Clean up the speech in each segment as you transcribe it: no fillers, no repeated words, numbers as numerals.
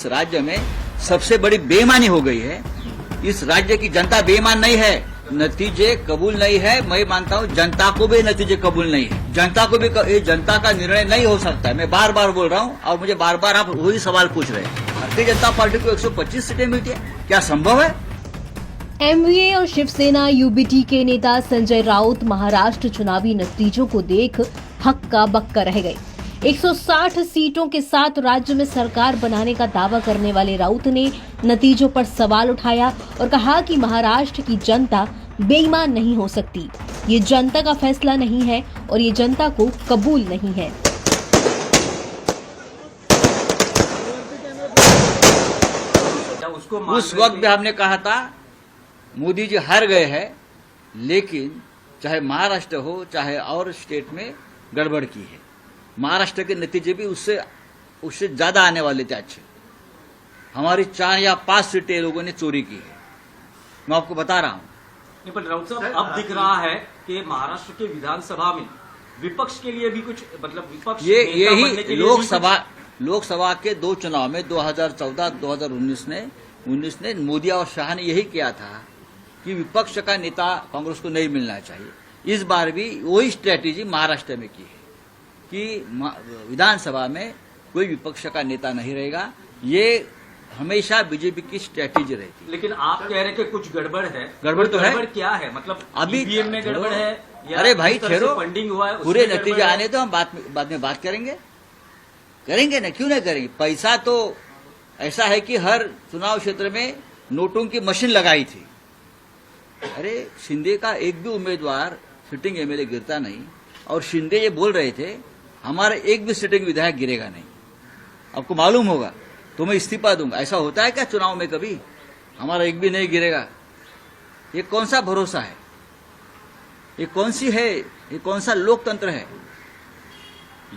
इस राज्य में सबसे बड़ी बेईमानी हो गई है। इस राज्य की जनता बेईमान नहीं है, नतीजे कबूल नहीं है। मैं मानता हूं जनता को भी नतीजे कबूल नहीं है, जनता को भी ये जनता का निर्णय नहीं हो सकता है। मैं बार बार बोल रहा हूं और मुझे बार बार आप वही सवाल पूछ रहे हैं। भारतीय जनता पार्टी को 125 सीटें मिलती है, क्या संभव है? एमवीए और शिवसेना यूबीटी के नेता संजय राउत महाराष्ट्र चुनावी नतीजों को देख हक्का बक्का रह गए। 160 सीटों के साथ राज्य में सरकार बनाने का दावा करने वाले राउत ने नतीजों पर सवाल उठाया और कहा कि महाराष्ट्र की जनता बेईमान नहीं हो सकती। ये जनता का फैसला नहीं है और ये जनता को कबूल नहीं है। उस वक्त भी हमने कहा था मोदी जी हार गए हैं, लेकिन चाहे महाराष्ट्र हो चाहे और स्टेट में गड़बड़ की है। महाराष्ट्र के नतीजे भी उससे ज्यादा आने वाले थे अच्छे। हमारी 4 या 5 सीटें लोगों ने चोरी की है, मैं आपको बता रहा हूं। पर राउत साहब, अब दिख रहा है कि महाराष्ट्र के विधानसभा में विपक्ष के लिए भी कुछ विपक्ष यही लोकसभा के 2 चुनाव में 2014-2019 ने मोदी और शाह ने यही किया था कि विपक्ष का नेता कांग्रेस को नहीं मिलना चाहिए। इस बार भी वही स्ट्रेटेजी महाराष्ट्र में की है कि विधानसभा में कोई विपक्ष का नेता नहीं रहेगा। ये हमेशा बीजेपी की स्ट्रेटेजी रहती। लेकिन आप कह रहे हैं कि कुछ गड़बड़ है। गड़बड़ तो है। गड़बड़ क्या है? मतलब अभी ईवीएम में गड़बड़ है या अरे भाई ठहरो, फंडिंग हुआ है, पूरे नतीजे आने तो हम बाद में बात करेंगे ना, क्यों नहीं करेंगे? पैसा तो ऐसा है कि हर चुनाव क्षेत्र में नोटों की मशीन लगाई थी। अरे शिंदे का एक भी उम्मीदवार सिटिंग एमएलए गिरता नहीं, और शिंदे ये बोल रहे थे हमारा एक भी सिटिंग विधायक गिरेगा नहीं। आपको मालूम होगा तो मैं इस्तीफा दूंगा। ऐसा होता है क्या चुनाव में कभी? हमारा एक भी नहीं गिरेगा। ये कौन सा भरोसा है? ये कौन सा लोकतंत्र है?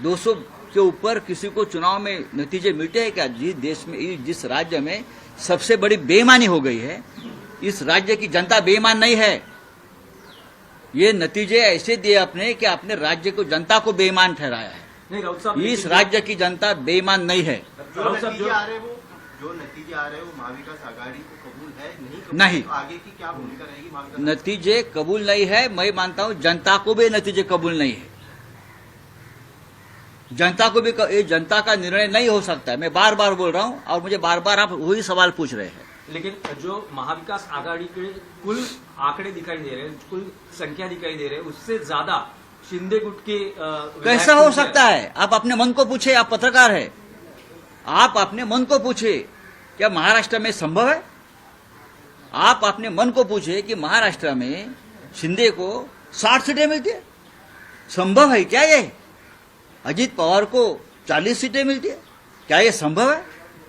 200 के ऊपर किसी को चुनाव में नतीजे मिलते हैं क्या? जिस राज्य में सबसे बड़ी बेईमानी हो गई है, इस राज्य की जनता बेईमान नहीं है। ये नतीजे ऐसे दिए आपने कि आपने राज्य को, जनता को बेईमान ठहराया है। नहीं राउत साहब, इस राज्य की जनता बेईमान नहीं है। जो नतीजे आ रहे हैं वो महाविकास आघाड़ी को कबूल है नहीं। तो आगे की क्या भूमिका रहेगी महाविकास? नतीजे कबूल नहीं है। मैं मानता हूं जनता को भी नतीजे कबूल नहीं है। जनता को भी ये जनता का निर्णय नहीं हो सकता है। मैं बार बार बोल रहा हूं और मुझे बार बार आप वही सवाल पूछ रहे हैं। लेकिन जो महाविकास आघाड़ी के कुल आंकड़े दिखाई दे रहे हैं, कुल संख्या दिखाई दे रहे हैं, उससे ज्यादा शिंदे गुट के कैसा हो सकता है? आप अपने मन को पूछे, आप पत्रकार है, आप अपने मन को पूछे क्या महाराष्ट्र में संभव है? आप अपने मन को पूछे कि महाराष्ट्र में शिंदे को 60 सीटें मिलती है, संभव है क्या? ये अजीत पवार को 40 सीटें मिलती है, क्या ये संभव है?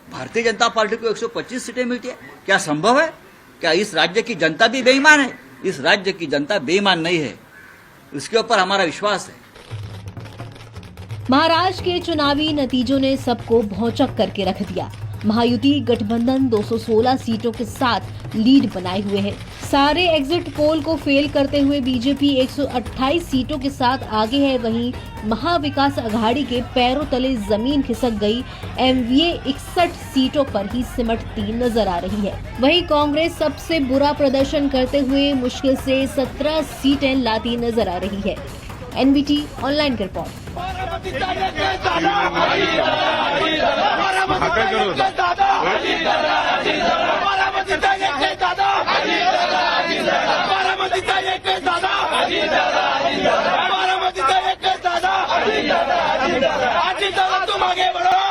भारतीय जनता पार्टी को 125 सीटें मिलती है, क्या संभव है? क्या इस राज्य की जनता भी बेईमान है? इस राज्य की जनता बेईमान नहीं है, उसके ऊपर हमारा विश्वास है। महाराष्ट्र के चुनावी नतीजों ने सबको भौंचक करके रख दिया। महायुति गठबंधन 216 सीटों के साथ लीड बनाए हुए है। सारे एग्जिट पोल को फेल करते हुए बीजेपी 128 सीटों के साथ आगे है। वहीं महाविकास आघाड़ी के पैरों तले जमीन खिसक गई। एमवीए 61 सीटों पर ही सिमटती नजर आ रही है। वहीं कांग्रेस सबसे बुरा प्रदर्शन करते हुए मुश्किल से 17 सीटें लाती नजर आ रही है। एनबीटी ऑनलाइन की रिपोर्ट। तुम आगे बढ़ो।